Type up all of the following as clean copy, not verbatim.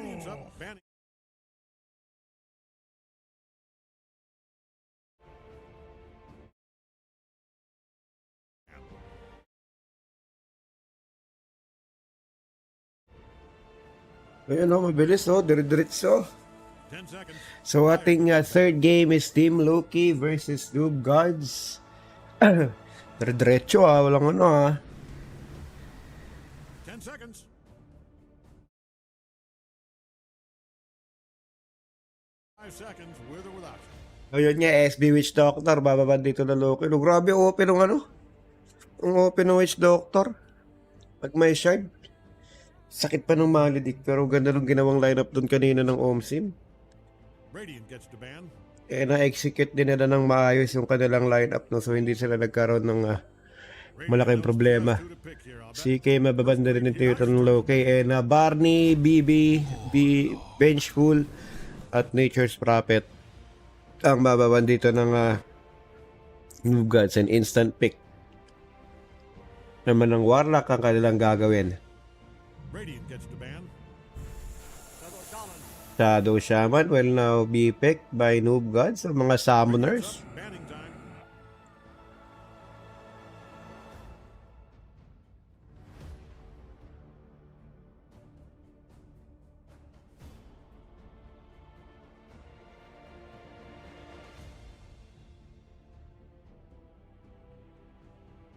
Radiant's up. Banning. Ayun o, mabilis o, dire-diretso. 10 seconds. So ating third game is Team Loki versus Noob Gods. Dire-diretso walang ano 10 seconds. Five seconds with or without you. Ayun nga, SB Witch Doctor, bababa dito na Loki. No, grabe open ng ano. Ang open ng Witch Doctor. Pag may shard. Sakit pa ng Maledict, pero ganda nung ginawang lineup doon kanina ng Omsim. Radiant gets to ban. Na-execute din nila ng maayos yung kanilang lineup, no? So hindi sila nagkaroon ng malaking problema. CK mababanda rin yung tutor ng Loki. And Barney, BB, Vengeful, at Nature's Prophet ang mababan dito ng Noob Gods and instant pick naman ng Warlock ang kanilang gagawin. Radiant gets to ban. Shadow Shaman will now be picked by Noob Gods, ang mga summoners. Banning time.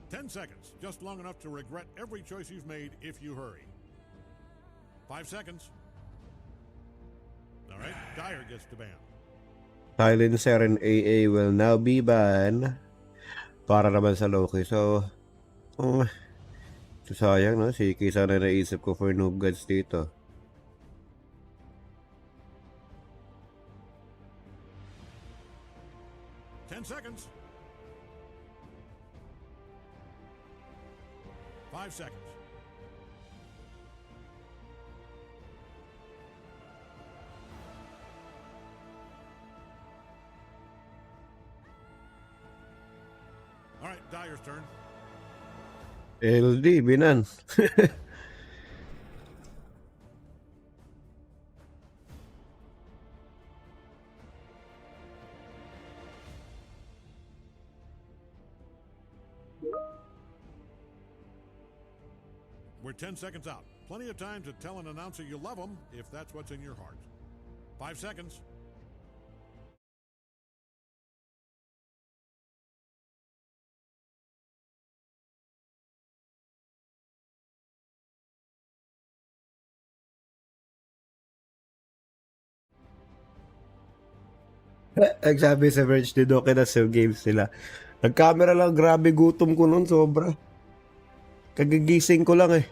Ten seconds, just long enough to regret every choice you've made if you hurry. 5 seconds. All right, Dire gets to ban. Silencer and AA will now be banned para naman sa Loki. So, sayang no? Si sana naisip ko for Noob Gods dito. Seconds. 5 seconds. All right, Dire's turn. LD, binan. We're 10 seconds out. Plenty of time to tell an announcer you love them if that's what's in your heart. 5 seconds. Sabi sa Verge din okay na sa games nila. Nag-camera lang, grabe gutom ko nun, sobra. Kagigising ko lang eh.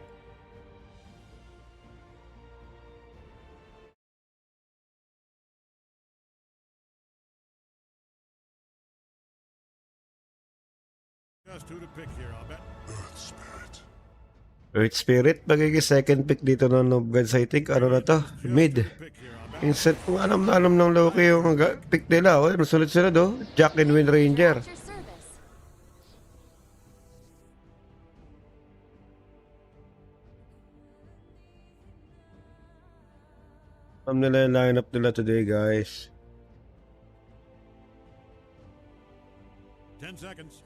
Just who to pick here, I'll bet. Earth Spirit, magiging second pick dito ng Noob Gods, I think. Ano na to? Mid. Instant kung alam na alam ng Loki yung pick nila. Oh, sunod-sunod oh. Jack and Wind Ranger. Alam nila yung lineup nila today, guys. 10 seconds.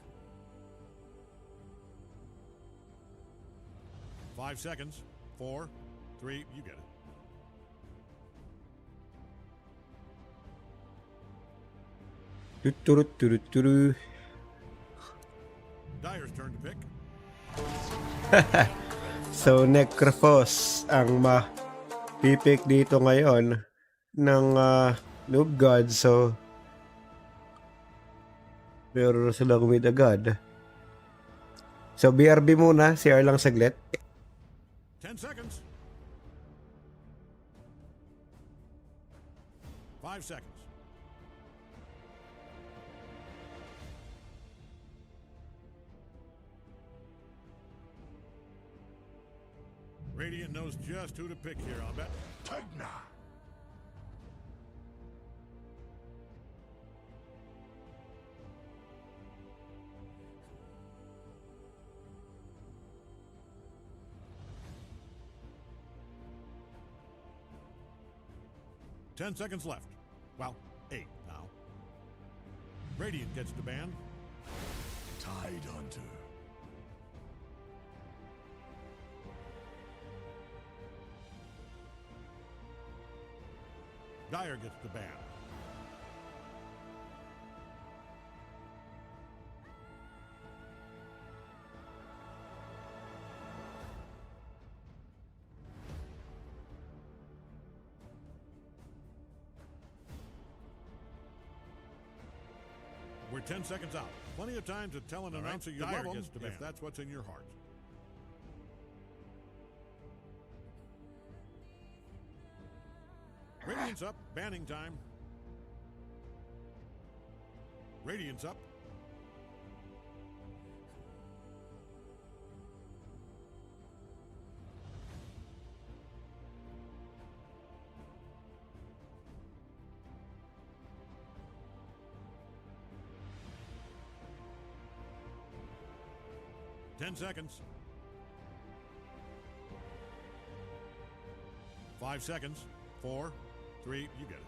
5 seconds. 4, 3, you get it. Tuturu. Dire's turn to pick. So, Necrophos ang pipik dito ngayon ng Noob God. So, meron silang mid agad. So, BRB muna. CR lang saglit. 10 seconds. 5 seconds. Radiant knows just who to pick here, I'll bet. Tegna. 10 seconds left. Well, 8 now. Radiant gets the ban. Tide Hunter. Dire gets the ban. We're 10 seconds out. Plenty of time to tell an announcer you love him if that's what's in your heart. Radiant's up. Banning time. Radiant's up. Ten seconds. 5 seconds. 4, 3, you get it.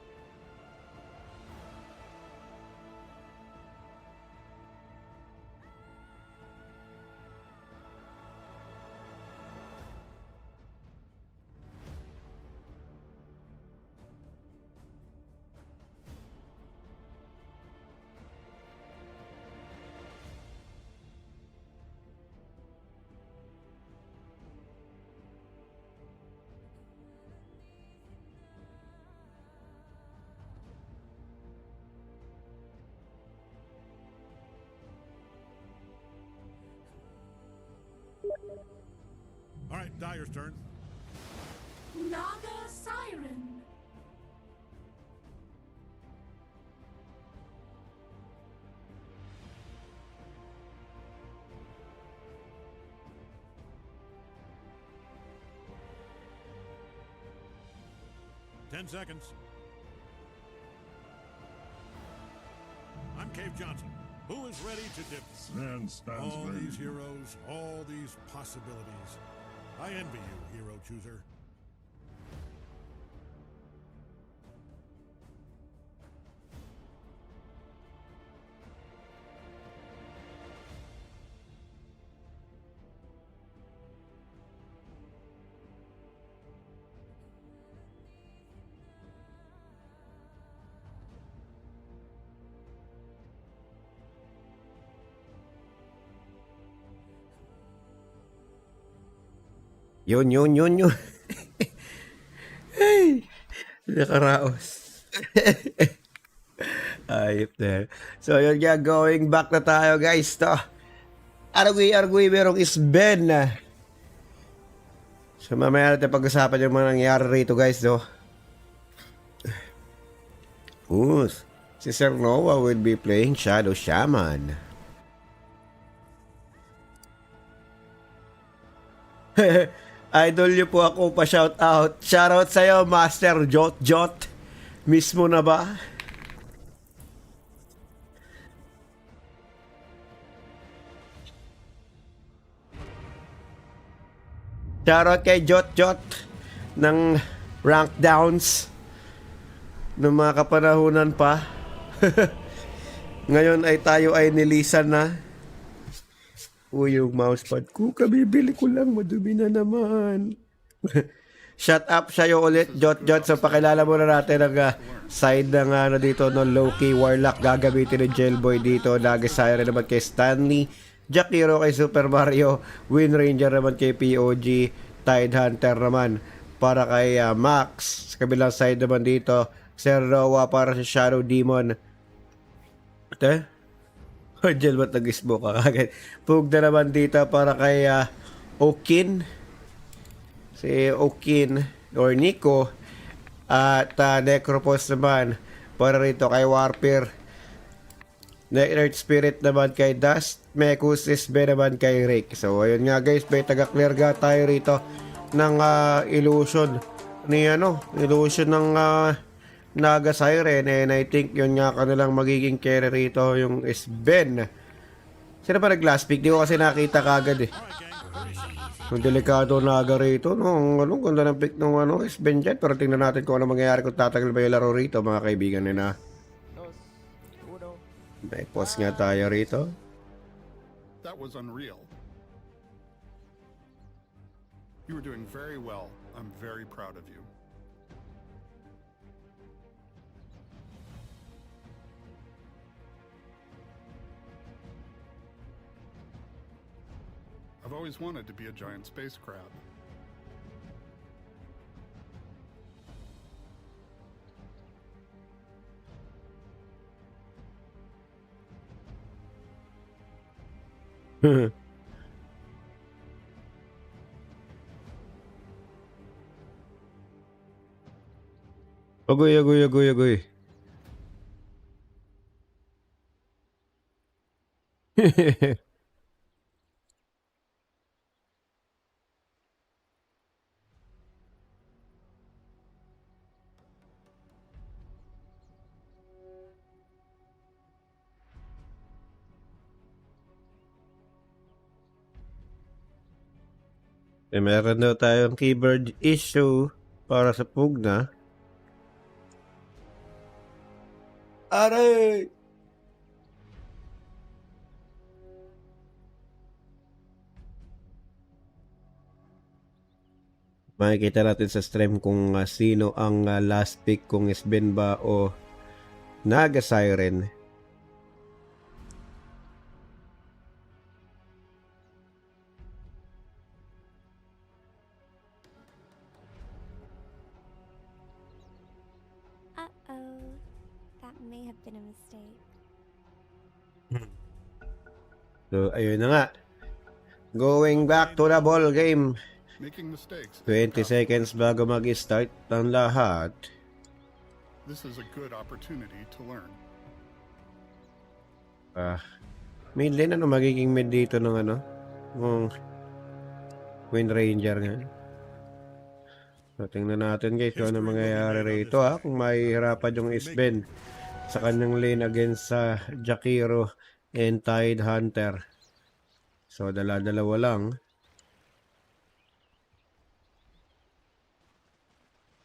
All right, Dire's turn. Naga Siren. Ten seconds. I'm Cave Johnson. Who is ready to dip? Stands All ready. these heroes, all these possibilities. I envy you, hero chooser. Yun. Ay, nakaraos. Ayop na. So, yun nga, going back na tayo, guys. To. Argui, merong Sven. So, mamaya natin pag-usapan yung mga nangyari rito, guys, no? Si Sir Noah will be playing Shadow Shaman. Idol niyo po ako pa shout out. Shout out sa'yo, Master Jot. Mismo na ba? Shout out kay Jot ng rank downs ng mga kapanahunan pa. Ngayon ay tayo ay nilisan na. Uy, yung mousepad ko, kabibili ko lang, madumi na naman. Shut up sa'yo ulit, Jot. So, pakilala muna natin ang side ng dito, no, Loki, Warlock, gagamitin ni Jailboy dito, Nagasire naman kay Stanley, Jack Hero kay Super Mario, Wind Ranger naman kay POG, Tide Hunter naman para kay Max. Sa kabilang side naman dito, Sir Noah para sa Shadow Demon. Ate? Angel, ba't nag-smoke ka kagad? Pug na naman dito para kay Okin. Si Okin or Nico. At Necropos naman para rito kay Warper. Earth Spirit naman kay Dust. Mekus Isbe naman kay Rick. So ayun nga guys, may taga-clear ga tayo rito ng illusion ni illusion ng Naga Siren, and I think yun nga kanilang magiging carry rito yung Sven. Sino ba nag-last pick? Di ko kasi nakita kagad eh. All right, gang. Ang delikado Naga rito, no? Anong ganda ng pick ng Sven dyan. Pero tingnan natin kung ano mangyayari kung tatagal ba yung laro rito, mga kaibigan nila. May pause nga tayo rito. That was unreal. You were doing very well. I'm very proud of you. I've always wanted to be a giant space crab. Agoy, agoy, agoy, agoy. Meron daw tayong keyboard issue para sa Pugna. Aray! Makikita natin sa stream kung sino ang last pick, kung Sven ba o Naga Siren. Uh-oh. That may have been a mistake. So, ayun na nga. Going back to the ball game. Making mistakes. 20 seconds bago mag-start ang lahat. This is a good opportunity to learn. Mid lane, ano magiging mid dito ng ng Wind Ranger nga. So, tingnan natin guys kung ano mangyayari rito kung mahihirapan yung Sven sa kanyang lane against sa Jakiro and Tide Hunter. So, dala-dalawa lang.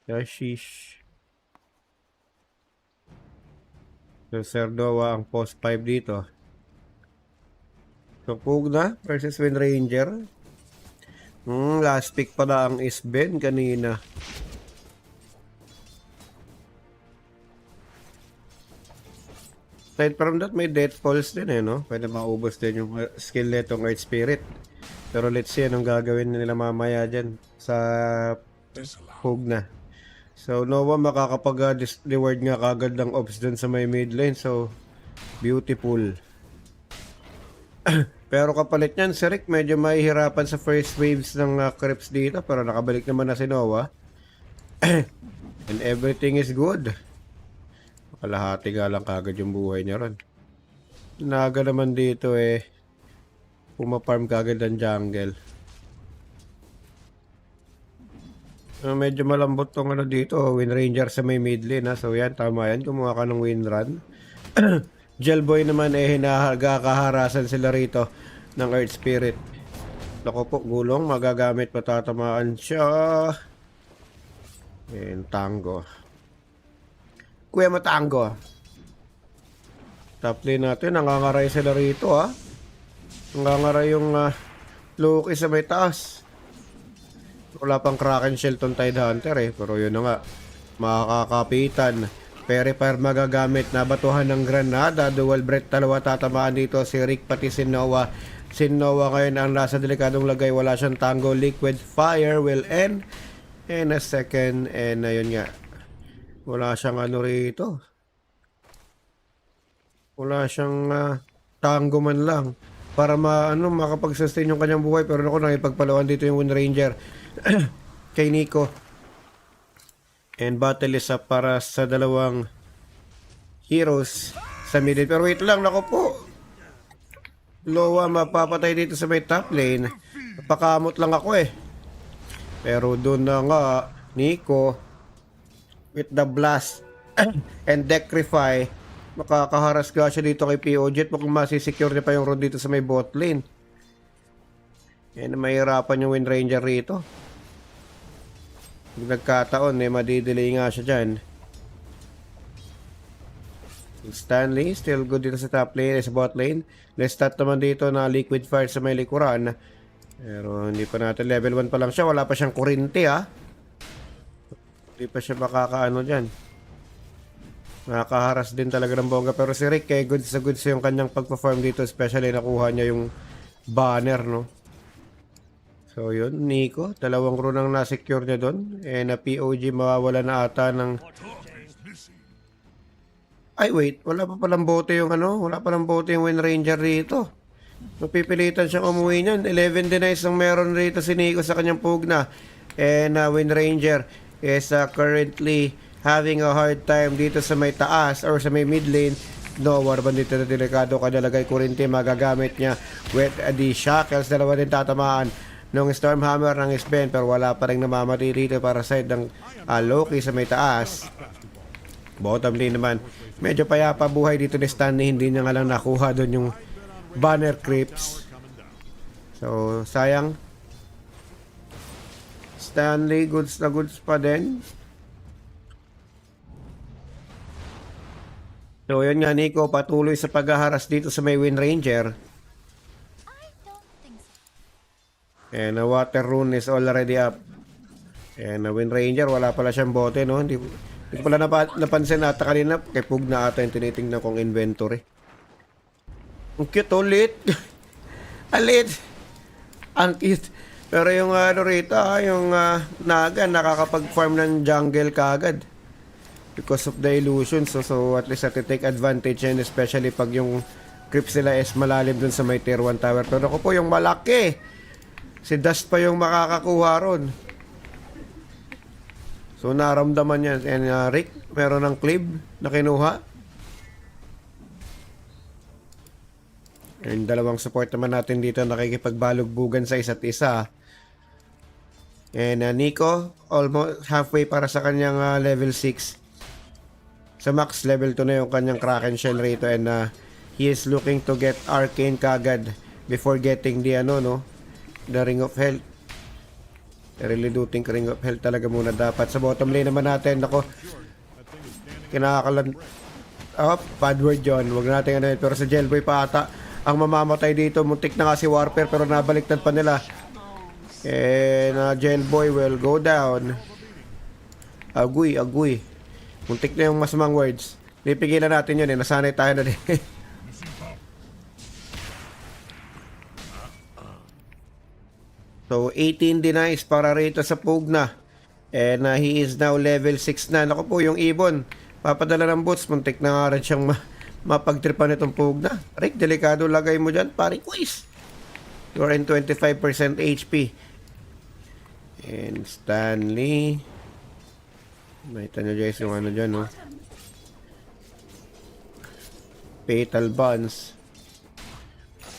Yashish. So, Serdoa ang post 5 dito. So, Pugna versus Wind Ranger. Last pick pala ang Sven kanina. Aside from that, may Death Falls din no? Pwede maubos din yung skill netong Earth Spirit. Pero let's see anong gagawin nila mamaya dyan sa Pugna. So, Noah makakapag-reward nga kagad ng ops dun sa may mid lane. So, beautiful. Pero kapalit niyan, si Rick medyo mahihirapan sa first waves ng creeps dito. Pero nakabalik naman na si Noah. And everything is good. Kalahati nga lang kagad yung buhay niya ron. Naga naman dito pumaparm kagad ang jungle. Medyo malambot tong dito, Wind Ranger sa may mid lane So yan, tama yan, kumuha ka ng Wind Run. Gelboy naman hinahagakaharasan sila rito ng Earth Spirit. Lako po, gulong, magagamit, patatamaan siya. And Tango. Kuya mo Tango. Top lane natin, nangangaray sila rito Nangangaray yung Loki sa may taas. Wala pang Kraken Shell tong Tide Hunter pero yun na nga, makakapitan. Purifier magagamit, nabatuhan ng granada, dual breath, dalawa tatamaan dito si Rick pati si Noah. Si Noah ngayon ang nasa delikadong lagay, wala siyang Tango. Liquid Fire will end in a second, and ayun nga, wala siyang rito, wala siyang Tango man lang para makapag-sustain yung kanyang buhay. Pero naku, nakipagpalawan dito yung Wind Ranger kay Nico. And battle is up para sa dalawang heroes sa mid lane. Pero wait lang, nako po, Lowa mapapatay dito sa may top lane. Napakamot lang ako Pero doon na nga, Nico with the blast and Decrify, makakaharas ka siya dito kay POJ. Mukhang masisecure niya pa yung road dito sa may bot lane. Yan, mahirapan yung Wind Ranger rito. Kung nagkataon, madidelay nga siya dyan. Stanley, still good dito sa top lane, sa bot lane. Lestat naman dito na liquid fire sa may likuran. Pero hindi pa natin, level 1 pa lang siya. Wala pa siyang kurente ha. Hindi pa siya makakaano dyan. Nakakaharas din talaga ng bongga. Pero si Rick, goods sa goods yung kanyang pag-perform dito. Especially nakuha niya yung banner, no? So yun, Nico, 2 rune ang na-secure niya doon. Na POG mawawala na ata ng... Ay wait, wala pa palang bote yung wala palang bote yung Wind Ranger rito. Mapipilitan siyang umuwi niyan. 11 denies ang meron rito si Nico sa kanyang pugna. Wind Ranger is currently having a hard time dito sa may taas or sa may mid lane. No, Warban dito na delikado. Kadalagay kurente magagamit niya with the shackles. Dalawa din tatamaan nung Stormhammer ng Sven, pero wala pa rin namamati dito para side ng Loki sa may taas. Bottom lane naman, medyo payapa buhay dito ni Stanley. Hindi niya nga lang nakuha doon yung banner creeps. So, sayang. Stanley, goods na goods pa din. So, yun nga, Nico, patuloy sa paghaharas dito sa may Wind Ranger. And a water rune is already up. And a Wind Ranger, wala pala siyang bote, no? Hindi ko pala napansin ata kanina. Kay Pug na ata yung tinitingnan kong inventory. Ang cute ulit. Alit. Ang cute. Pero yung rito, yung Naga, nakakapag-farm ng jungle kagad. Because of the illusion. So at least take advantage yan. Especially pag yung creeps nila is malalim dun sa may tier 1 tower. Pero ako po yung malaki. Si Dust pa yung makakakuha ron. So naramdaman yan. And Rick, meron ng cleave na kinuha. And dalawang support naman natin dito nakikipagbalugbugan sa isa't isa. And Nico, almost halfway para sa kanyang level 6. Sa max level 2 na yung kanyang Kraken Shell rito. And he is looking to get Arcane kagad before getting the the Ring of Health. Really do think Ring of Health talaga muna dapat. Sa bottom lane naman natin, ako, kinakalan, bad word yun, huwag natin pero sa Jailboy pa ata ang mamamatay dito. Muntik na nga si Warper pero nabaliktad pa nila. And Jailboy will go down. Agoy. Muntik na yung masamang words. Pipigilan natin yun nasanay tayo na din. So, 18 denies para rito sa Pugna. And he is now level 6 na. Naku po, yung Ibon, papadala ng boots. Muntik na nga rin siyang mapagtripan itong Pugna. Rick, delikado lagay mo dyan. Pari quiz. You're in 25% HP. And Stanley. Nakita nyo guys yung dyan, no? Fatal Bonds.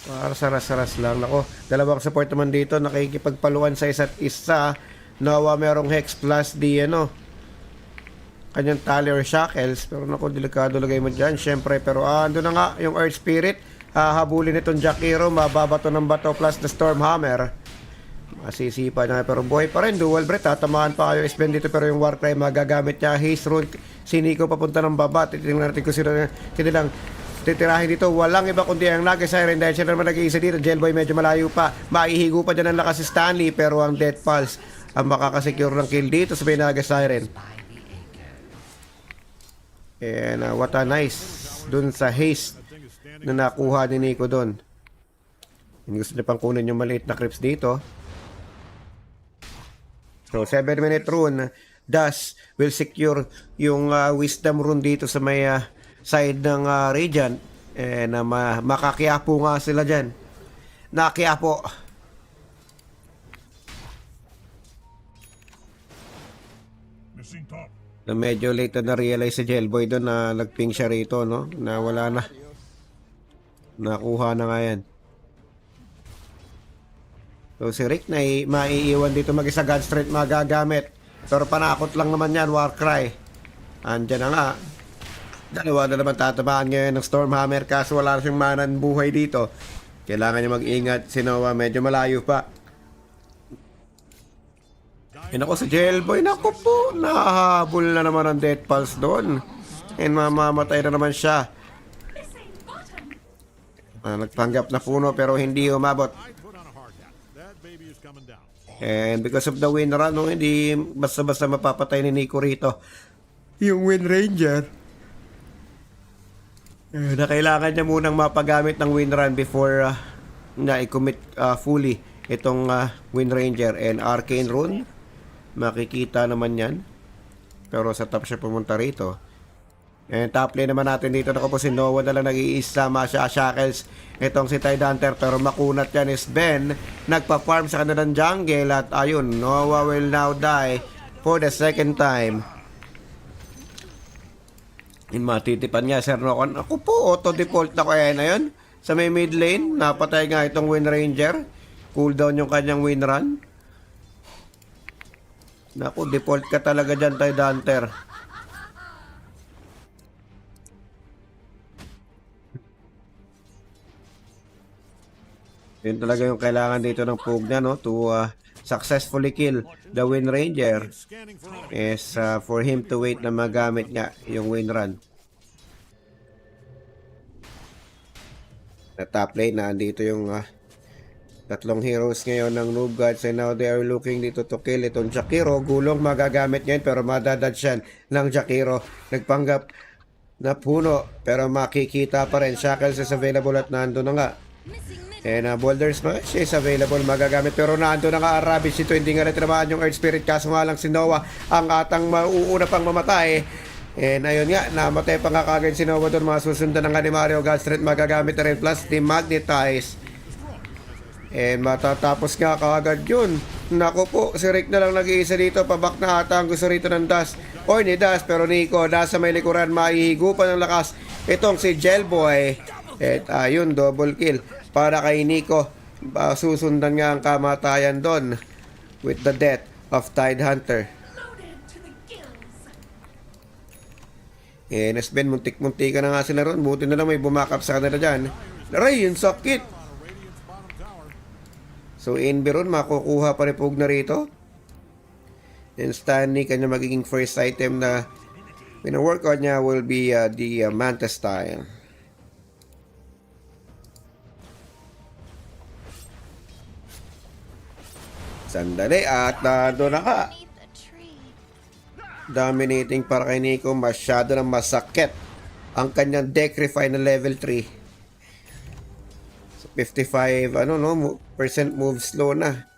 Para saras-saras lang. Ako, dalawang support naman dito. Nakikipagpaluan sa isa't isa. Nawa merong Hex plus di kanyang tali or shackles. Pero naku, delikado lagay mo dyan. Siyempre, pero ando na nga yung Earth Spirit. Habulin itong Jack Hero. Mababato ng bato plus the Stormhammer. Masisipa na. Pero buhay pa rin. Dual breath. Tatamaan pa kayo Sven dito. Pero yung Warcry magagamit niya. Haste rune. Si Nico papunta ng baba. Titingnan natin kung sila kanilang titirahin dito. Walang iba kundi ang Naga Siren dahil siya naman nag-iisa dito. Jailboy medyo malayo pa. Maihigo pa dyan ang lakas si Stanley pero ang Death Pulse ang makakasecure ng kill dito sa Naga Siren. And what a nice dun sa haste na nakuha ni Nico dun. Hindi gusto niya pang kunin yung maliit na creeps dito. So 7-minute rune. Thus will secure yung wisdom rune dito sa may side ng Radiant. Na makakiapo nga sila dyan. Nakiapo. Na medyo late na realize si Jailboy doon na nagping siya rito, no? Na wala na. Nakuha na nga yan. So si Rick na maiiwan dito mag-isa. God Strength magagamit. Pero panakot lang naman yan, Warcry. Andyan na nga. Dalawa na naman tatamaan ngayon ng Stormhammer kaso wala na siyang manan buhay dito. Kailangan niya mag-ingat. Si Noah medyo malayo pa. Ako sa Jailboy, naku po, nahahabol na naman ang Death Pulse doon. And mamamatay na naman siya. Missing button. Nagpanggap na puno pero hindi umabot. I put on a hard hat. That baby is coming down. And because of the win run, no, hindi basta-basta mapapatay ni Nico rito yung Wind Ranger. Na kailangan niya munang mapagamit ng Wind Run before na i-commit fully itong Wind Ranger. And Arcane Rune, makikita naman yan. Pero sa top siya pumunta rito. And top lane naman natin dito. Naku po si Noah na lang nag-iisa. Masha Shackles. Itong si Tide Hunter. Pero makunat yan is Ben. Nagpa-farm sa kanilang jungle. At ayun, Noah will now die for the second time. Matitipan niya, Sir Nokon. Ako po, auto-default na ko yan. Ayun, sa may mid lane. Napatay nga itong Wind Ranger. Cooldown yung kanyang win run. Naku, default ka talaga dyan, Tide Hunter. Yun talaga yung kailangan dito ng Pugna, no? To successfully kill the Wind Ranger Scanning for enemy. is for him to wait na magamit niya yung win run. Na top lane na andito yung tatlong heroes ngayon ng Noob Gods, and now they are looking dito to kill itong Jakiro. Gulong magagamit ngayon pero madadodge yan ng Jakiro. Nagpanggap na puno pero makikita pa rin. Shackles is available at nando na nga. And Boulder Smash is available, magagamit pero nando na nga Rabbish ito. Hindi nga natinamaan yung Earth Spirit, kaso nga lang si Noah ang atang mauuna pang mamatay. And ayun nga, namatay pa nga kagad si Noah doon. Masusundan ng nga ni Mario Godstreet, magagamit na rin plus demagnetize. And matatapos nga kagad yun. Naku po, si Rick na lang nag-iisa dito. Pabak na ata ang gusto rito ng Dash or ni Dash, pero Nico nasa may likuran, mahihigupan ng lakas itong si Jailboy. At ayun, double kill para kay Nico. Susundan nga ang kamatayan doon with the death of Tide Hunter. Loaded to the gills. Nesben, muntik-muntik ka na nga sila ron. Buti na lang may bumakap sa kanila dyan. Aray, yung sakit. Radiant's bottom tower. So Inberon, makukuha pa rin Pug na rito. And Stanley, kanya magiging first item na pina-work on niya will be the Manta style. Sandali, at doon na ka. Dominating para kay Nico. Masyado na masakit ang kanyang deck refine na level 3. So 55 percent move slow na.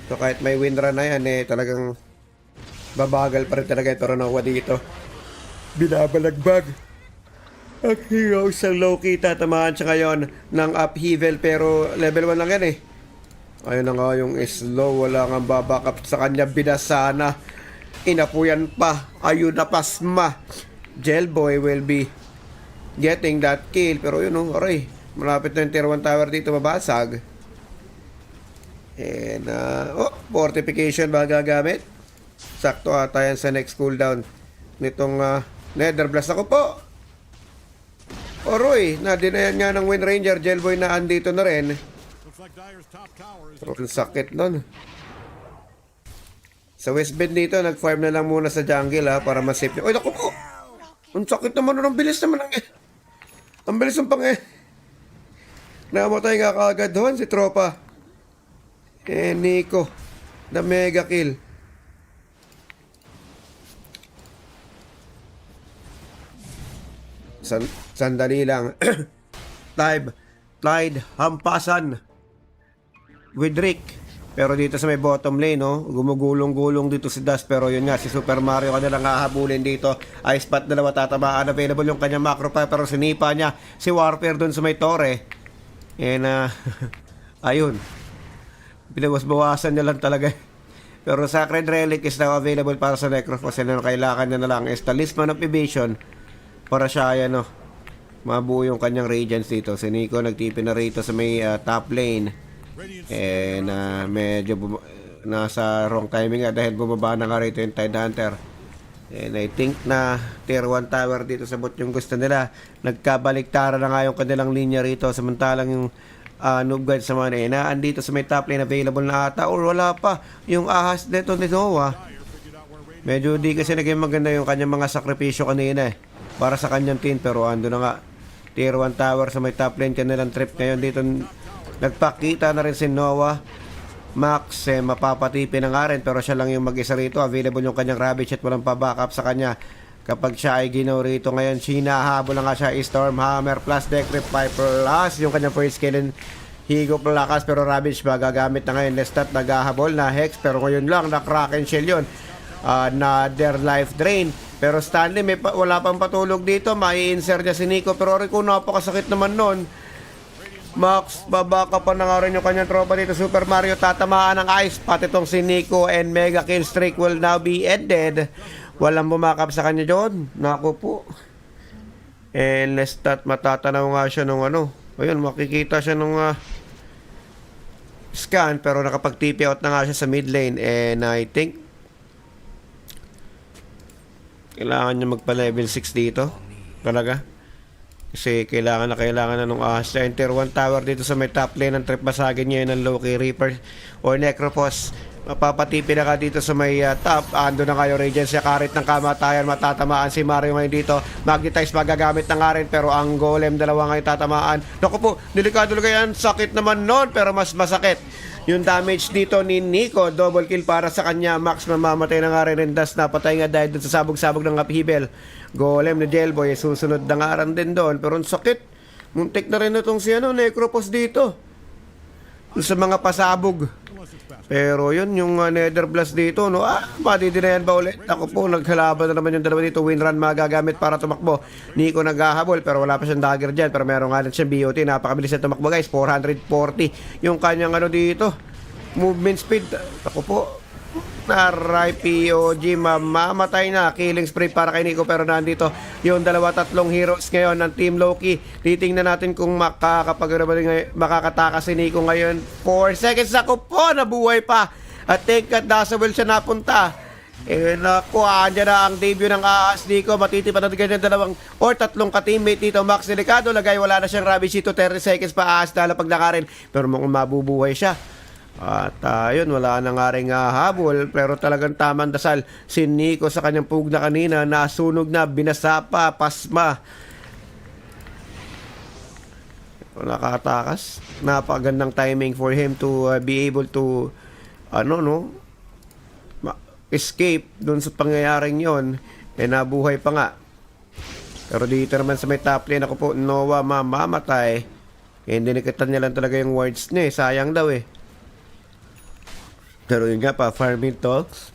So kahit may win run na yan, talagang babagal pa rin talaga ito Ranoa dito. Binabalagbag ang heroes ng Loki. Tatamaan siya ngayon ng upheaval, pero level 1 lang yan Ayun na nga yung slow, wala nga babakap sa kanya, binasana. Inapuyan pa, ayun na pasma. Jailboy will be getting that kill, pero yun aray, malapit na yung tier 1 tower dito, mabasag. And fortification ba gagamit? Sakto ata yan sa next cooldown nitong Nether Blast. Ako po, Oroy, na-dinayan nga ng Wind Ranger. Jailboy na andito na rin. Looks like Dyer's top tower is Pero ang sakit nun. Sa West Bend dito, nag-farm na lang muna sa jungle para masave niya. Ay, naku po! Ang sakit naman nun. Ang bilis naman ang bilis ng namatay nga kaagad doon si Tropa. Nico, the mega kill. Sandali lang. Tide, hampasan with Rick. Pero dito sa may bottom lane, gumugulong-gulong dito si Dash. Pero yun nga, si Super Mario kanilang hahabulin dito. Ice Spot dalawa tatamaan. Available yung kanyang macro pa, pero sinipa niya si Warfare dun sa may tore. And ayun, pinagbawasan niya lang talaga. Pero Sacred Relic is now available para sa Necrophos. And kailangan niya na lang is Talisman of Evasion para siya mabuo yung kanyang Radiance dito. Si Nico nagtipin na rito sa may top lane. And medyo nasa wrong timing dahil bumaba na nga rito yung Tide Hunter. And I think na tier 1 tower dito sa bot yung gusto nila. Nagkabaliktaran na nga yung kanilang linya rito. Samantalang yung Noob Guard sa mga na andito sa may top lane available na ata or wala pa yung ahas dito ni Noah. Medyo di kasi naging maganda yung kanyang mga sakripisyo kanina para sa kanyang team, pero ando na nga tier 1 tower sa may top lane kanilang trip ngayon dito. Nagpakita na rin si Noah. Max mapapatipi na nga rin pero siya lang yung mag-isa rito. Available yung kanyang Ravage at walang pa-backup sa kanya kapag siya ay ginaw rito. Ngayon sinahabol na nga siya, Stormhammer plus Decrypt Viper plus yung kanyang first skill and higop na lakas, pero Ravage ba gagamit na ngayon. Lestat naghahabol na Hex pero ngayon lang na Kraken Shell yun. Another life drain, pero Stanley wala pang patulog dito. Mai-insert niya si Nico pero Rico napakasakit naman nun. Max, babaka pa na nga rin yung kanyang tropa dito. Super Mario tatamaan ng ice, pati itong si Nico, and mega kill streak will now be ended. Walang bumakap sa kanya doon. Naku po. And Lestat matatanaw nga siya nung ayun, makikita siya nung scan, pero nakapag-TP out na nga siya sa mid lane. And I think kailangan niya magpa-level 6 dito. Talaga. Kasi kailangan na nung Tier 1 tower dito sa may top lane ng trip. Basagin niya yun ng Loki Reaper or Necropos. Mapapatipi na ka dito sa may top. Ando na kayo, Radiance siya karit ng kamatayan. Matatamaan si Mario ngayon dito. Magnetize magagamit na nga rin, pero ang Golem dalawa ngayon tatamaan. Naku po, delikado lang yan. Sakit naman nun, pero mas masakit yung damage dito ni Nico. Double kill para sa kanya. Max mamamatay na nga rin. Das napatay nga dahil dun sa sabog-sabog ng upheaval. Golem na Jailboy susunod na nga rin din doon, pero ang sakit. Muntik na rin itong si Necropos dito sa mga pasabog. Pero yun, yung Nether Blast dito, madidinayan ba ulit? Ako po, naghalaban na naman yung dalawa dito. Winrun magagamit para tumakbo. Nico naghahabol, pero wala pa siyang dagger dyan. Pero meron nga rin siyang BOT. Napakabilis na tumakbo, guys. 440 yung kanyang dito. Movement speed. Ako po, naray POG, mamamatay na. Killing spree para kay Nico, pero nandito yung tatlong heroes ngayon ng Team Loki. Titingnan natin kung makakatakas si Nico ngayon. 4 seconds. Ako po, nabuhay pa. At think at nasa well siya napunta. Naku, andyan na ang debut ng Ahas Nico. Matitipan natin ganyan dalawang or tatlong ka-teammate dito. Max delikado, lagay, wala na siyang Ravage dito. 30 seconds pa Ahas na paglakarin, pero mukhang mabubuhay siya. At yun, wala na nga rin habol, pero talagang tamang dasal si Nico sa kanyang pugna kanina. Nasunog na, binasa pa, pasma. Nakatakas. Napakagandang timing for him to be able to escape dun sa pangyayaring yon. Nabuhay pa nga. Pero dito naman sa may top lane, ako po, Noah mamamatay. Hindi nakita niya lang talaga yung words niya. Sayang daw Pero yun nga pa, farming talks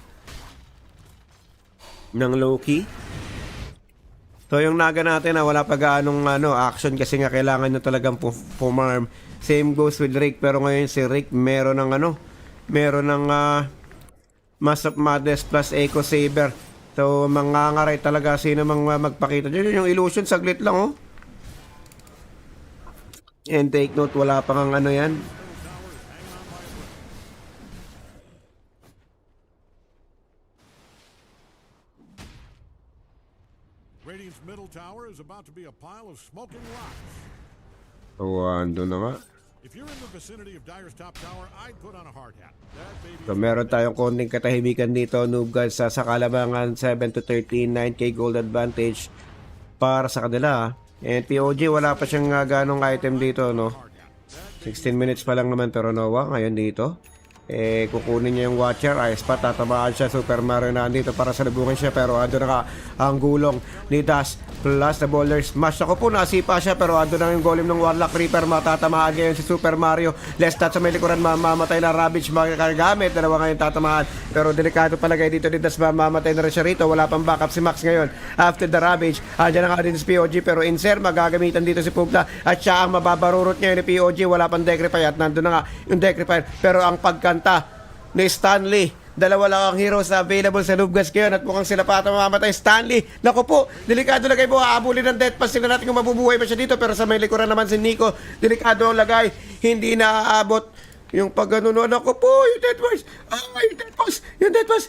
ng Loki. So yung Naga natin wala pa gaanong action kasi nga kailangan nyo talagang pumarm. Same goes with Rick, pero ngayon si Rick meron ng Mass of Madness plus Echo Saber. So mangangaray talaga sino mang magpakita. Diyan yung illusion, saglit lang And take note, wala pang yan. Radiant's middle tower is about to be a pile of smoking rocks. Ando na nga. If you're in the vicinity of Dire's top tower, I'd put on a hard hat. That baby. So meron tayong konting katahimikan dito, Noob Guys, sa kalabangan 7-13, 9k gold advantage para sa kanila. And POG wala pa siyang ganong item dito, 16 minutes pa lang naman, pero Noah ngayon dito. Kukunin niya yung Watcher, Ice pa, tatamaan siya. Super Mario na dito para salubungin siya, pero ando na ka ang gulong ni Das plus the Boulder Smash. Ako po, nasipa siya, pero ando na yung golem ng Warlock Reaper. Matatamaan ngayon si Super Mario. Lestat sa may likuran, mamamatay na. Ravage magagamit, dalawa ngayon tatamaan, pero delikado palagay dito ni Das. Mamamatay na rin siya rito, wala pang backup si Max ngayon. After the Ravage, andyan na nga din si POG, pero Inser magagamitan dito si Pugla, at siya ang mababarurot ngayon ni POG. Wala pang Decrify, at nandun na nga yung Decrify, pero ang ni Stanley, dalawa lang ang heroes na available sa Lubgas ngayon, at mukhang sila pa mamamatay. Stanley, naku po, delikado lagay po, aabulin ng death pass. Sila natin kung mabubuhay pa siya dito, pero sa may likuran naman si Nico, delikado ang lagay, hindi naaabot yung pagganuno. Naku po, yung death pass, yung death pass,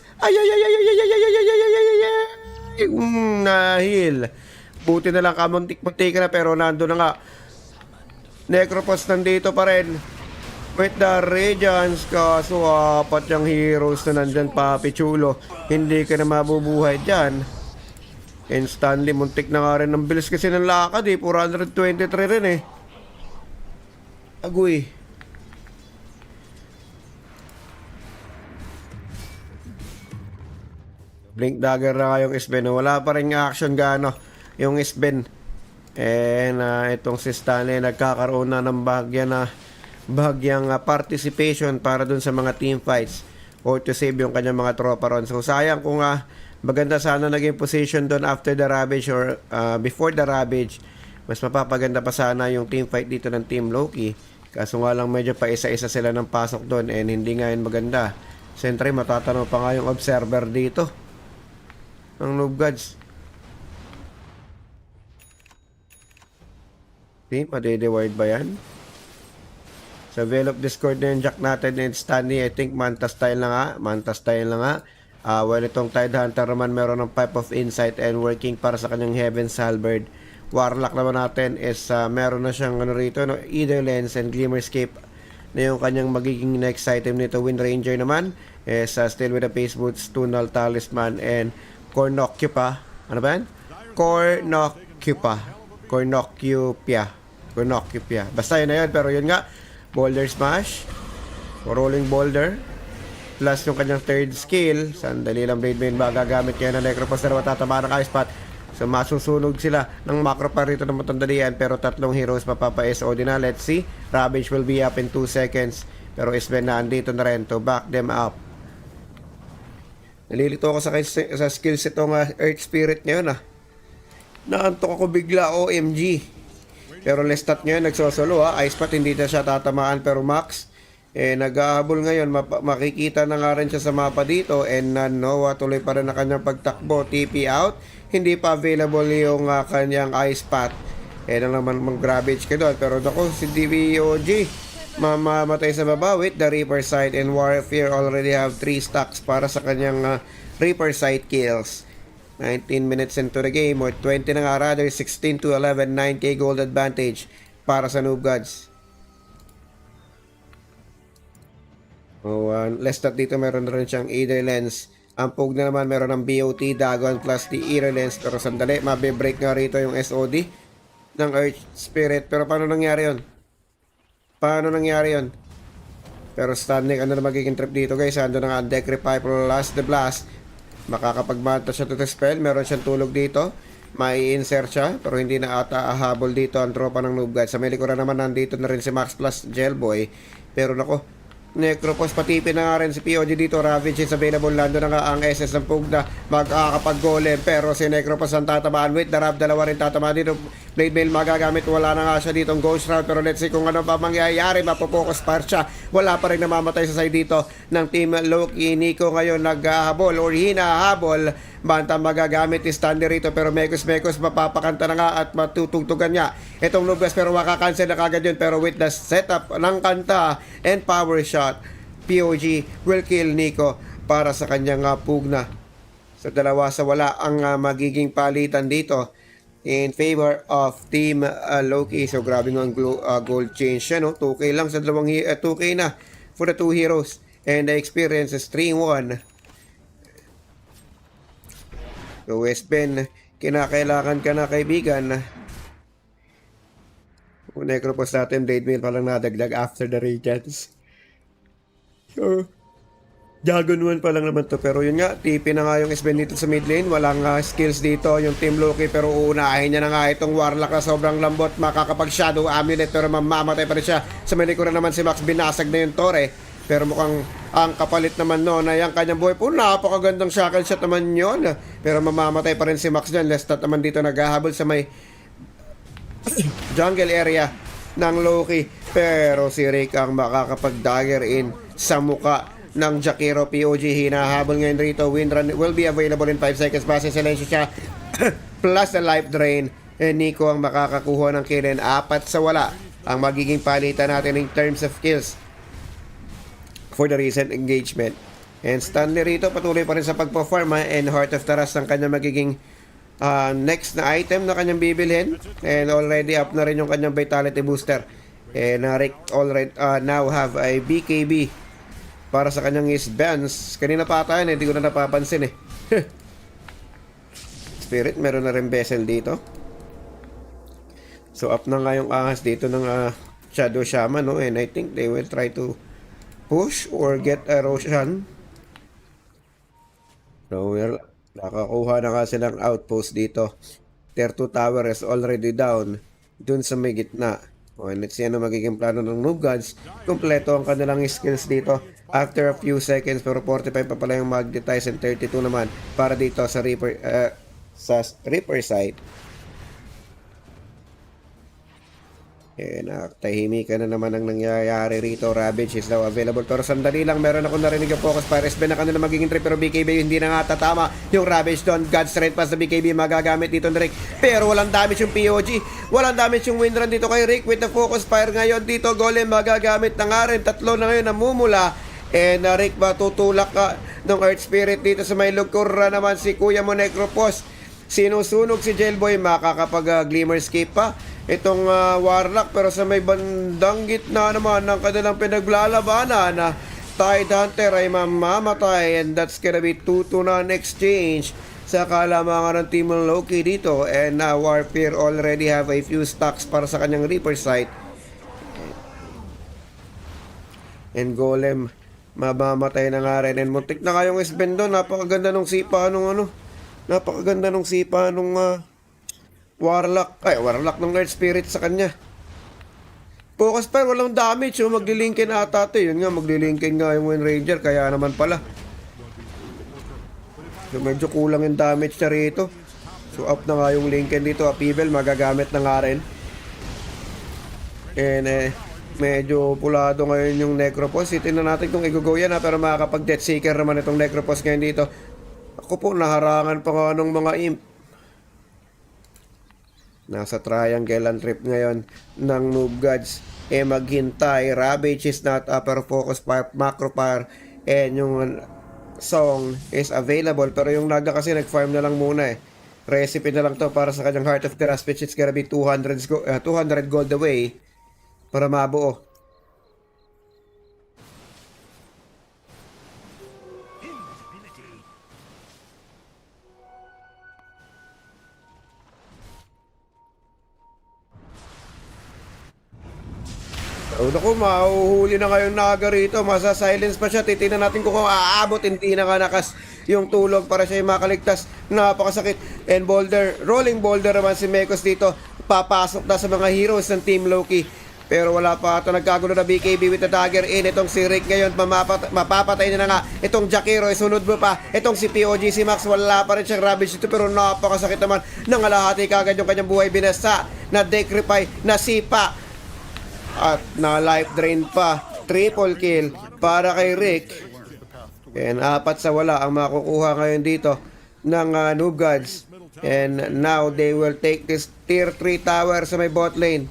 nahil. Buti na lang kamuntik-muntik na, pero nando na nga Necropos nandito pa rin with the Radiance, kaso apat yung heroes na nandyan pa, Pichulo. Hindi ka na mabubuhay dyan. And Stanley, muntik na nga rin ang bilis kasi ng lakad eh. 423 rin eh. Agoy. Blink dagger na nga yung Sven. Wala pa rin action gaano yung Sven. And itong si Stanley nagkakaroon na ng bahagyang participation para dun sa mga team fights or to save yung kanyang mga tropa ron. So sayang kung maganda sana naging position doon after the Ravage or before the Ravage. Mas mapapaganda pa sana yung team fight dito ng Team Loki. Kaso nga lang medyo pa isa-isa sila ng pasok doon and hindi nga yun maganda. Siyempre matatanong pa nga yung observer dito ng Noob Gods. Madede-wide ba yan? Sa Veil of Discord na yung Jack natin and Stanley, I think Manta style na nga. Manta style na nga. Well, itong Tidehunter naman meron ng Pipe of Insight and working para sa kanyang Heaven's Halberd. Warlock naman natin is meron na siyang rito, Either Lens and Glimmerscape na yung kanyang magiging next item nito. Wind Ranger naman is still with the Pace Boots, Tunal Talisman and Cornucopia. Ano ba yan? Cornucopia. Basta yun na yun, pero yun nga, Boulder Smash, Rolling Boulder, plus yung kanyang third skill. Sandali lang, Blade Mail ba gagamit niya ng Necropos na matatama ng Ice Path. So masusunog sila ng macro pa rito ng matandalian, pero tatlong heroes mapapa-SOD na. Let's see, Ravage will be up in 2 seconds, pero Sven na andito na rin to back them up. Nalilito ako sa skills itong Earth Spirit ngayon Naantok ako bigla, OMG. Pero Lestat ngayon nagsosolo Ice Path hindi na siya tatamaan, pero Max nag-ahabol ngayon. Makikita na nga rin siya sa mapa dito. And Noah tuloy pa rin na kanyang pagtakbo. TP out, hindi pa available yung kanyang Ice Path. Na naman mag-gravage ka doon. Pero ako si DVOG mamamatay sa baba with the Reaper Sight, and Warfare already have 3 stacks para sa kanyang Reaper Sight kills. 19 minutes into the game, or 20 na nga rather, 16 to 11, 9k gold advantage para sa Noob Gods. Lestat dito meron na rin siyang Either Lens. Ang Pug na naman meron ng BOT, Dagon plus the Either Lens. Pero sandali, mabibreak nga rito yung SOD ng Earth Spirit. Pero paano nangyari yun? Pero Stanley, ano na magiging trip dito guys? Ando na nga ang Decrepy plus the Blast. Makakapagmanta siya to the spell. Meron siyang tulog dito. May insert siya, pero hindi na ata ahabol dito ang tropa ng Noob Gods. Sa may likuran naman nandito na rin si Max plus Gelboy. Pero nako, Necropos patipin na nga rin si POG dito. Ravage is available. Lando na nga ang SS ng Pug na magkakapag-golem. Pero si Necropos ang tatamaan with the Rab. Dalawa rin tatamaan dito. Blade Mail magagamit. Wala na nga siya dito ang Ghost Round. Pero let's see kung ano pa mangyayari. Mapopokus par siya. Wala pa rin namamatay sa side dito ng Team Loki. Nico ngayon naghahabol or hinahabol. Banta magagamit is Stanley rito, pero Mekos mapapakanta na nga at matutugtugan niya itong Lugas, pero makakancel na kagad yun. Pero with the setup ng kanta and power shot, POG will kill Nico para sa kanyang pugna. Sa 2-1 ang magiging palitan dito in favor of Team Loki. So grabe nga ang gold change siya, 2k lang sa 2k na for the 2 heroes, and the experience is 3-1. So Westben, kinakailangan ka na kaibigan. Kung Necropos natin, Blade Mail palang nadagdag after the Regents. So, Dragon 1 pa lang naman to. Pero yun nga, TP na nga yung Sven dito sa mid lane. Walang skills dito yung Team Loki, pero uunahin niya na nga itong Warlock na sobrang lambot. Makakapag Shadow Amulet, pero mamamatay pa rin siya. Sa may likuran naman si Max, binasag na yung Torre. Pero mukhang ang kapalit naman na yung kanyang buhay po. Napakagandang shackle shot naman yun. Pero mamamatay pa rin si Max dyan. Lestat naman dito naghahabol sa may jungle area ng Loki. Pero si Rick ang makakapag-dagger in sa muka ng Jakiro. POG hinahabol ngayon rito. Wind Run will be available in 5 seconds. Base silensyo siya plus the life drain. And Nico ang makakakuha ng kill, and 4-0 ang magiging palitan natin in terms of kills for the recent engagement. And Stanley rito patuloy pa rin sa pagperform, and Heart of Taras ang kanyang magiging next na item na kanyang bibilhin, and already up na rin yung kanyang vitality booster. And Rick already now have a BKB para sa kanyang Isbans. Kanina pa tayo, hindi ko na napapansin eh. Spirit, meron na rin vessel dito. So up na nga yung ahas dito ng Shadow Shaman, no? And I think they will try to push or get a Roshan. So we're nakakuha na nga silang outpost dito. Tier 2 tower is already down dun sa may gitna. O, and let's see ano magiging plano ng Noob Gods. Kompleto ang kanilang skills dito after a few seconds, pero 45 pa pala yung magnetize and 32 naman para dito sa Reaper side. Tahimikan na naman ang nangyayari rito. Ravage is now available, pero sandali lang, meron ako narinig yung focus fire. SB na kanila magiging trip, pero BKB hindi na nga tatama yung Ravage doon. God strength pass na BKB magagamit dito ni Rick, pero walang damage yung POG, walang damage yung windrun dito kay Rick with the focus fire. Ngayon dito Golem magagamit na nga rin, tatlo na ngayon namumula. And Rick matutulak ka ng Earth Spirit dito sa may lukura naman si Kuya mo Necropos. Sinusunog si Jailboy, makakapag Glimmerscape pa itong Warlock, pero sa may bandang gitna naman ng kanilang pinaglalabanan na Tide Hunter ay mamamatay, and that's gonna be 2-2 na exchange sa kalamangan ng Team Loki dito. And Warfare already have a few stocks para sa kanyang Reaper site, and Golem mamamatay na nga rin, and muntik na kayong Sven doon. Napakaganda nung sipa nung napakaganda nung sipa nung Warlock ng Earth Spirit sa kanya. Focus fire, walang damage. So maglilinkin ata ito. Yun nga, maglilinkin nga yung Wind Ranger. Kaya naman pala. So medyo kulang yung damage na rito. So up na nga yung Lincoln dito. Upheaval, magagamit na nga rin. And medyo pulado ngayon yung Necropos. Itin na natin kung i-go yan ha. Pero makakapag Death Seeker naman itong Necropos ngayon dito. Ako po, naharangan pa nga ng mga imp. Nasa triangle ang trip ngayon ng Noob Gods. Maghintay. Ravage is not upper focus fire, macro fire, and yung song is available. Pero yung Naga kasi nag-farm na lang muna eh. Recipe na lang to para sa kanyang Heart of the Rust, which it's gonna be 200 gold away para mabuo. Naku, mahuhuli na ngayong Naga rito. Masa-silence pa siya. Titignan natin kung aabot. Hindi na nga nakas yung tulog para siya makaligtas. Napakasakit. And boulder, rolling boulder naman si Mekos dito. Papasok na sa mga heroes ng Team Loki. Pero wala pa ito. Nagkagulo na BKB with the dagger in. Itong si Rick ngayon, mapapatay na nga. Itong Jakiro, sunod mo pa. Itong si POG, si Max, wala pa rin siyang Ravage dito. Pero napakasakit naman. Nangalahati kagad yung kanyang buhay. Binasa, na decripy, na sipa. At na life drain pa. Triple kill para kay Rick. And 4-1 ang makukuha ngayon dito ng Noob Gods. And now they will take this tier 3 tower sa may bot lane.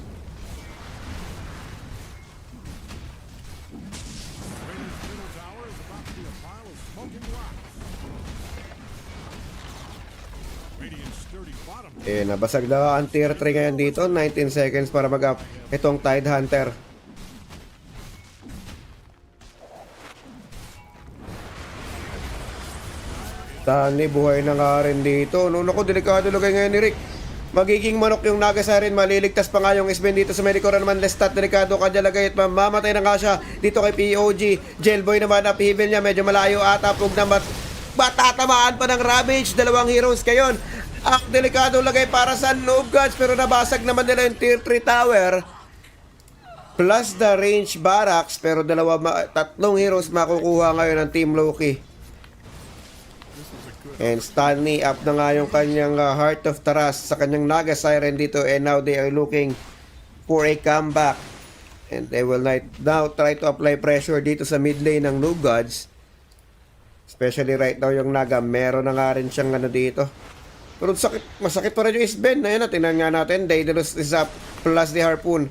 Nabasag na ang tier 3 ngayon dito. 19 seconds para mag-up itong Tide Hunter. Tani, buhay na nga rin dito. Naku, delikado lagay ngayon ni Rick. Magiging manok yung Naga Siren. Maliligtas pa nga yung Sven dito sa Medicora naman. Lestat, delikado ka dyan lagay at mamamatay na nga siya dito kay POG. Jailboy naman, upheaval niya. Medyo malayo ata. Pug na matatamaan pa ng Ravage. Dalawang heroes kayon. Delikado lagay para sa Noob Gods, pero nabasag naman nila yung tier 3 tower plus the range barracks, pero tatlong heroes makukuha ngayon ng Team Loki. And Stanley up na nga yung kanyang Heart of Taras sa kanyang Naga Siren dito, and now they are looking for a comeback, and they will now try to apply pressure dito sa mid lane ng Noob Gods, especially right now yung Naga. Meron na nga rin siyang dito. Pero masakit pa rin yung Sven. Ayan na, tingnan nga natin. Daedalus is up plus the Harpoon.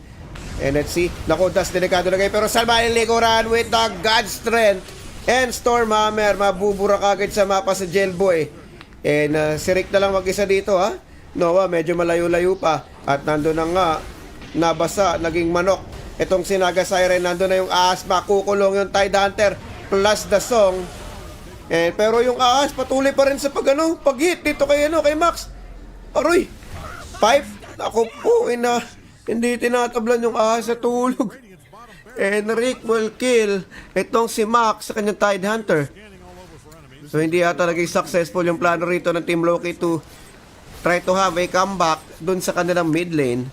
And let's see. Naku, das delikado lagay. Pero salba yung likuran with the God Strength. And Stormhammer. Mabubura kagad sa mapa sa Jailboy. And si Rick na lang mag-isa dito ha. Noah, medyo malayo-layo pa. At nandun na nga, nabasa, naging manok Itong si Naga Siren, nandun na yung ahas, makukulong yung Tide Hunter plus the song. Pero yung ahas patuloy pa rin sa pag-hit dito kay Max. Aroy! 5? Ako po, hindi tinatablan yung ahas sa tulog. And Rick will kill itong si Max sa kanyang Tide Hunter. So hindi yata naging successful yung plano rito ng Team Loki to try to have a comeback dun sa kanilang mid lane.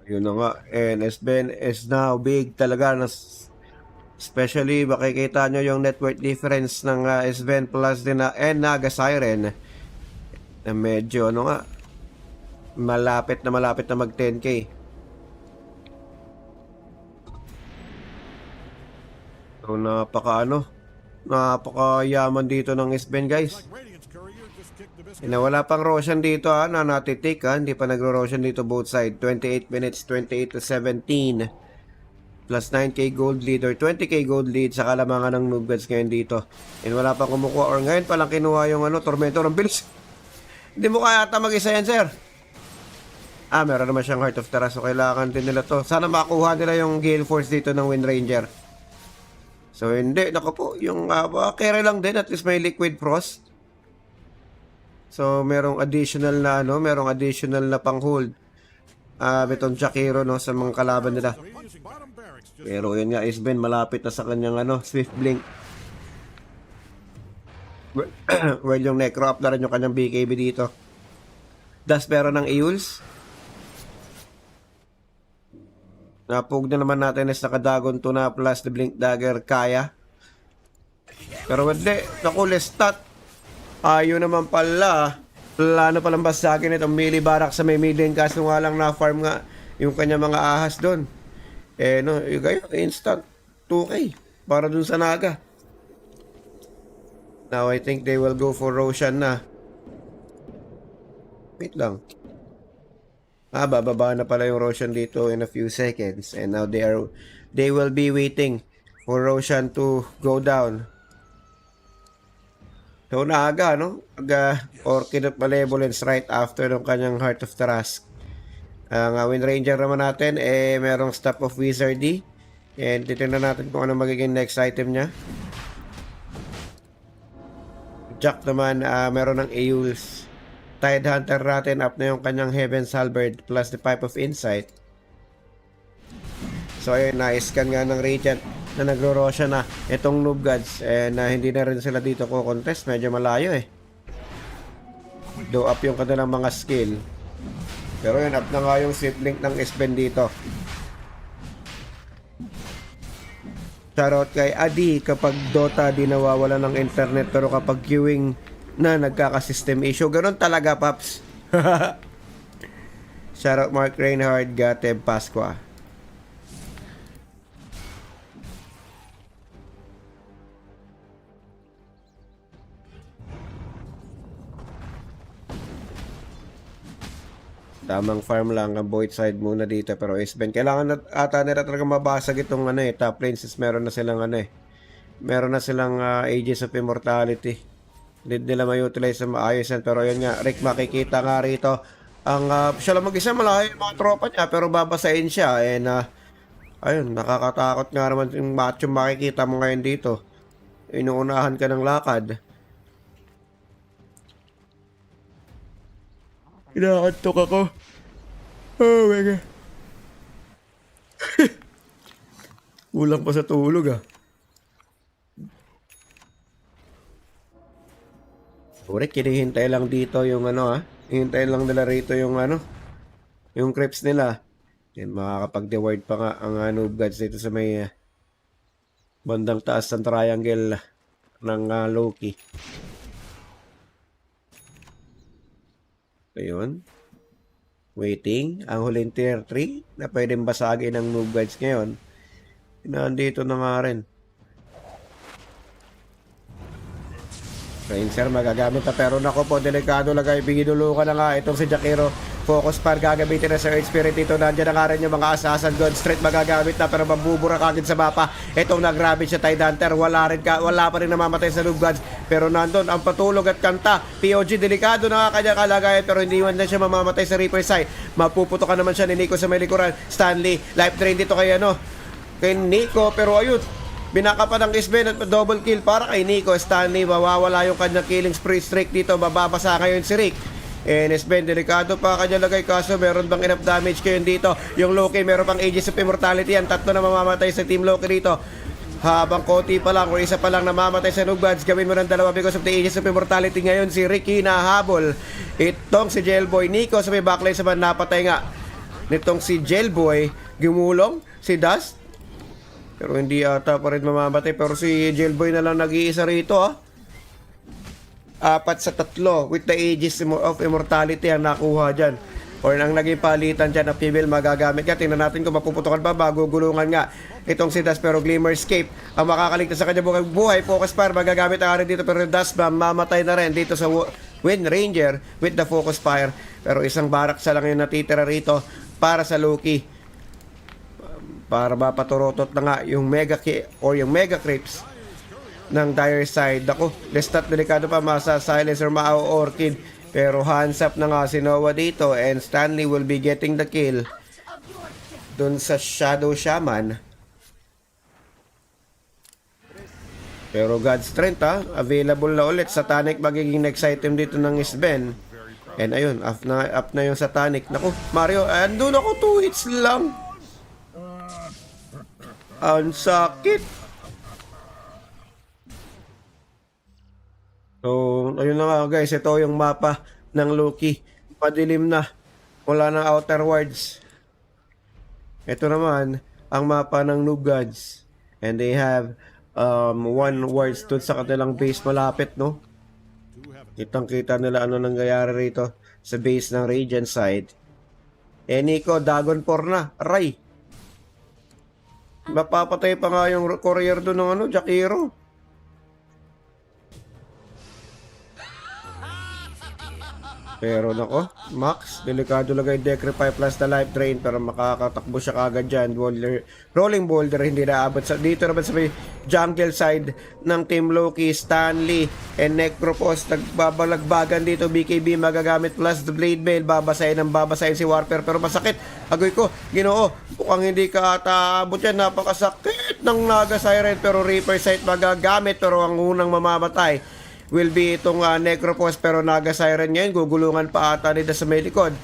Yun na nga, and SBN is now big talaga, especially makikita nyo yung net worth difference ng SBN plus din and Naga Siren na medyo malapit na mag 10k. So napakayaman dito ng SBN, guys. Wala pang Roshan dito na natitik hindi pa nagro-Roshan dito both side. 28 minutes, 28 to 17 plus 9k gold lead or 20k gold lead sa kalamangan ng Noobgods ngayon dito. And wala pang kumukuha or ngayon palang kinuha yung Tormentor ng bilis. Hindi mo kaya ata mag-isa yan, sir. Meron naman siyang Heart of Terra, so kailangan din nila to. Sana makuha nila yung Gale Force dito ng Wind Ranger. So hindi, nako po, yung carry lang din, at least may Liquid Frost. So merong additional na pang-hold. Itong Jakiro sa mga kalaban nila. Pero yun nga, Isben malapit na sa kanyang Swift Blink. Well, yung Necro up na rin yung kanyang BKB dito. Pero ng Eul's. Napug na naman natin is nakadagon to na plus the Blink Dagger kaya. Pero hindi, naku, Lestat. Yun naman pala, plano palang basagin itong melee barak sa may mid lane, kaso nga lang na-farm nga yung kanya mga ahas doon. Yung kayo, instant 2k para dun sa Naga. Now I think they will go for Roshan na. Wait lang. Bababa na pala yung Roshan dito in a few seconds, and now they will be waiting for Roshan to go down. So Naga, Orchid of Malevolence right after ng kanyang Heart of Tarask. Ang Wind Ranger naman natin, merong Staff of Wizardry. And titignan natin kung ano magiging next item niya. Jack naman, meron ng Eul's. Tide Hunter natin, up na yung kanyang Heaven's Halberd plus the Pipe of Insight. So ayun, na-scan nga ng Radiant na nagro-Roshan na itong Noobgods, na hindi na rin sila dito ko-contest, medyo malayo do up yung kanilang mga skill, pero yun, up na nga yung Swift Link ng SBN dito. Shoutout kay Adi, kapag Dota di nawawala ng internet, pero kapag queuing na nagkaka-system issue, ganoon talaga, Paps. Shoutout Mark Reinhardt, Gateb Pasqua. Tamang farm lang, ang void side muna dito, pero SBN kailangan ata nila talaga mabasag itong top lane, since meron na silang Aegis of Immortality. Hindi nila ma-utilize na maayos yan, pero yun nga, Rick, makikita nga rito ang siya lang mag-isa, malayo yung mga tropa niya, pero babasahin siya, and ayun, nakakatakot nga naman yung macho makikita mo ngayon dito. Inuunahan ka ng lakad. Inaantok ako. Oh my God. Kulang pa sa tulog Correct, kinihintay lang dito yung hintay lang nila rito yung yung creeps nila. Yan, makakapag-deward pa nga ang Noobgods dito sa may bandang taas ng triangle ng Loki. Ayun. Waiting. Ang huling tier 3 na pwedeng basagin ng Noobgods ngayon. Nandito na nga rin. Rainser magagamit pero nako po, delikado lang, binidulukan na nga itong si Jakiro Focus Fire gagamitin na sa Earth Spirit dito. Nandiyan na nga rin yung mga Assassin God Straight magagamit na pero mabubura kagad sa mapa. Itong nag-ravage sa Tide Hunter, wala pa rin namamatay sa Noob Gods. Pero nandun ang patulog at kanta. POG delikado na kanya kalagayan pero hindi man na siya mamamatay sa Reaper side. Mapuputokan naman siya ni Nico sa may likuran. Stanley, life drain dito kay kay Nico, pero ayun, binaka pa ng Isben at double kill para kay Nico. Stanley, mawawala yung kanyang killing spree streak dito. Mababasa ngayon si Rick. Isben, delikado pa kanya lagay kaso meron bang enough damage kayo dito? Yung Loki, meron pang Aegis of Immortality yan. 3 na mamamatay sa Team Loki dito. Habang konti pa lang o isa pa lang namamatay sa Noob Gods, gawin mo ng 2 because of the Aegis of Immortality. Ngayon si Ricky nahabol. Itong si Jailboy, Nico sa may backline sa man, napatay nga nitong si Jailboy. Gumulong si Dust pero hindi ata pa rin mamamatay. Pero si Jailboy na lang nag-iisa rito 4 sa 3 with the Aegis of Immortality ang nakuha dyan. Or ang naging palitan dyan na female magagamit ka. Tingnan natin kung mapuputokan pa ba. Gugulungan nga itong si Dust pero Glimmerscape ang makakaligtas sa kanya buhay. Focus Fire magagamit ang rin dito pero Dust ba mamatay na rin dito sa Wind Ranger with the Focus Fire. Pero isang baraksa lang yung natitira rito para sa Loki. Para mapaturotot na nga yung Mega Creeps ng dire side. Ako, Lestat delikado pa, masa Silencer, Mao, Orchid. Pero hands up na nga si Noah dito and Stanley will be getting the kill dun sa Shadow Shaman. Pero God's Strength available na ulit. Satanic magiging next item dito ng Isben. And ayun, up na yung Satanic. Naku, Mario, andun ako 2 hits lang. Ang sakit. So, ayun na nga guys, ito yung mapa ng Loki. Padilim na. Wala nang outer wards. Ito naman, ang mapa ng Noob Gods. And they have 1 wards doon sa kanilang base malapit, no? Kitang-kita nila ano nangyayari rito sa base ng Radiant side. Nico, Dagon 4 na. Aray! Mapapatay pa nga yung courier doon ng Jakiro. Pero nako, Max, delikado lagay Decrepify plus the life drain pero makakatakbo siya kagad dyan. Rolling boulder hindi naabot sa dito naman sa may jungle side ng Team Loki. Stanley and Necropos nagbabalagbagan dito. BKB magagamit plus the Blade Mail, babasahin si Warper pero masakit. Agoy ko, Ginoo, mukhang hindi ka ataabot yan. Napakasakit ng Naga Siren pero Reaper Sight magagamit pero ang unang mamamatay will be itong Necropos pero Naga Siren ngayon. Gugulungan pa ata nila sa may likod.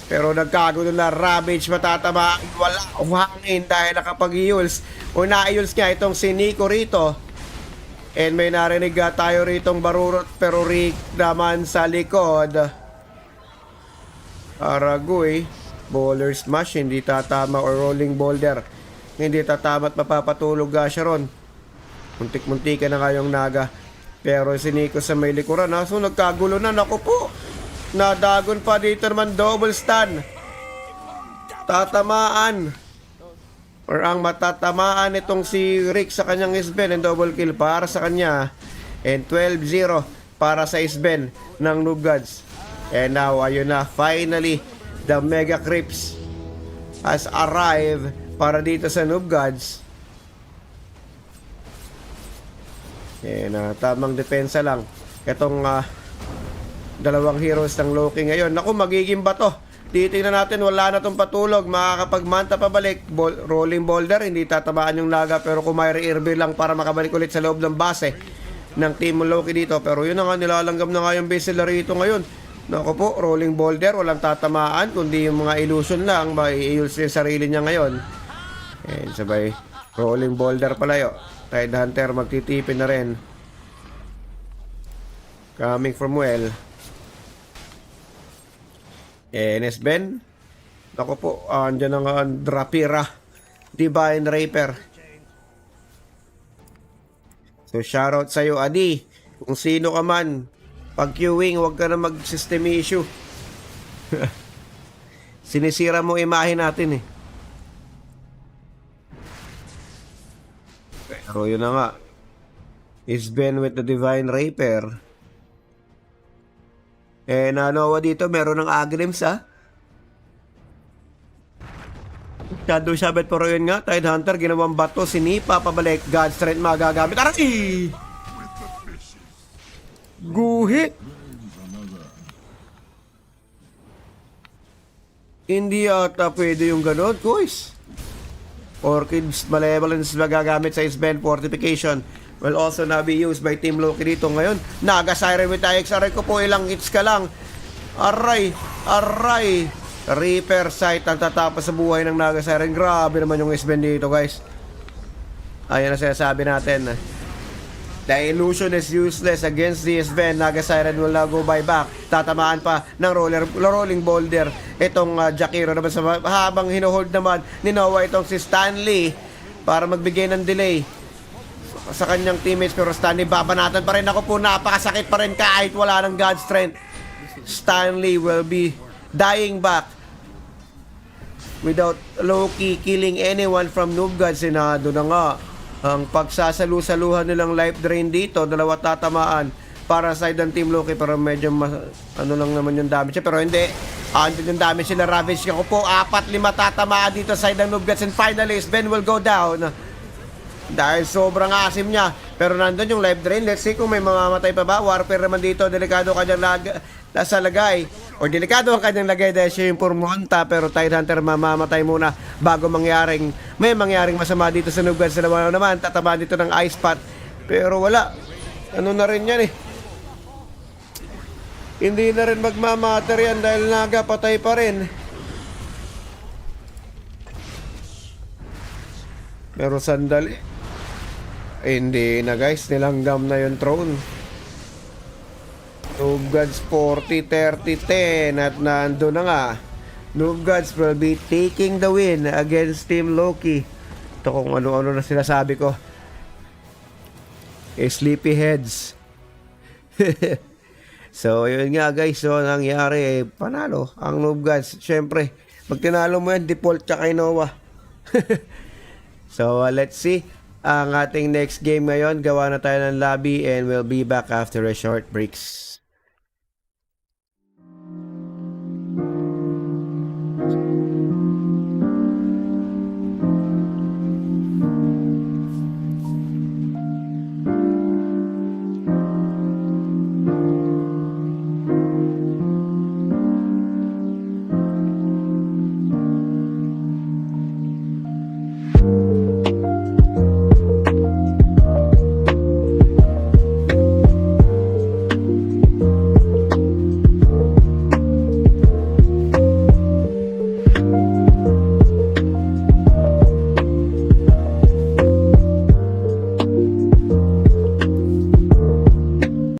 Pero nagkagulo na Ravage, matatama. Wala hangin dahil nakapag-iuls. O na-iuls nga itong si Nico rito. And may narinig tayo ritong barurot pero Rick naman sa likod. Aragoy. Bowler Smash, hindi tatama or Rolling Boulder. Hindi tatama at mapapatulog siya ron. Muntik-muntika na nga yung Naga. Pero si Nico sa may likuran so nagkagulo na. Naku po, nadagon pa dito naman double stun. Tatamaan or ang matatamaan itong si Rick sa kanyang Isben and double kill para sa kanya. And 12-0 para sa Isben ng Noob Gods. And now ayun na, finally the Mega Creeps has arrived para dito sa Noob Gods. Tamang depensa lang itong dalawang heroes ng Loki ngayon. Naku, magiging bato. Titingnan natin, wala na tong patulog. Makakapagmanta pabalik. Rolling boulder, hindi tatamaan yung Naga. Pero kung may re-earby lang para makabalik ulit sa loob ng base ng Team Loki dito. Pero yun na nga, nilalanggam na nga yung base nila rito ngayon. Naku po, rolling boulder, walang tatamaan. Kundi yung mga illusion lang, mai-use yung sarili niya ngayon. And sabay, rolling boulder pala yun. Tide Hunter magtitipin na rin. Coming from well. Esben. Ako po, andyan ang Drapira. Divine Raper. So shoutout sa'yo, Adi. Kung sino ka man, pag queuing, huwag ka na mag-system issue. Sinisira mo imahe natin eh. Pero yun na nga. Isben with the Divine Raper. Noah dito, meron ng Agrims Shadow Shabbat, pero yun nga, Tidehunter, ginawang bato, sinipa, pabalik, God's Strength magagamit. Aray! Guhit! Hindi ata pwede yung ganon, guys. Orchid's Malevolence magagamit sa Isbend Fortification. Will also now be used by Team Loki dito ngayon. Naga Siren with IX. Aray ko po, ilang hits ka lang. Aray! Aray! Reaper Sight ang tatapos sa buhay ng Naga Siren. Grabe naman yung Isbend dito, guys. Ayan na sinasabi natin. The illusion is useless against the Isbend. Naga Siren will now go by back. Tatamaan pa ng rolling boulder. Itong Jakiro naman sa habang hinuhold naman ni Noah itong si Stanley para magbigay ng delay sa kanyang teammates, pero Stanley babanatan pa rin. Ako po, napakasakit pa rin kahit wala ng God Strength. Stanley will be dying back without Loki killing anyone from Noob God. Sinado na nga ang pagsasalu-saluhan nilang life drain dito. Dalawa tatamaan para side ng Team Loki, pero medyo ano lang naman yung damage, pero hindi. Andun yung damage sila Ravage. Ako po, 4-5 tatamaan dito side ng Noob Gods, and finally Ben will go down dahil sobrang asim niya. Pero nandun yung life drain. Let's see kung may mamamatay pa ba. Warfare naman dito. Delikado kanyang nasa lagay. O delikado ang kanyang lagay dahil siya yung purmonta. Pero Tidehunter mamamatay muna bago may mangyaring masama dito sa Noob Gods. Dalawa naman tatamaan dito ng ice pot. Pero wala. Ano na rin yan eh. Hindi na rin magmamatter yan dahil Naga patay pa rin. Pero sandali. Hindi na guys, nilanggam na yung throne. Noob Gods 40-30-10 at nando na nga. Noob Gods will be taking the win against Team Loki. Ito kung ano-ano na sinasabi ko. Sleepyheads. So, yun nga guys. So, nangyari panalo ang Noob Gods. Siyempre, pag tinalo mo yan, default ka kay Noah. So, let's see. Ang ating next game ngayon, gawa na tayo ng lobby and we'll be back after a short breaks.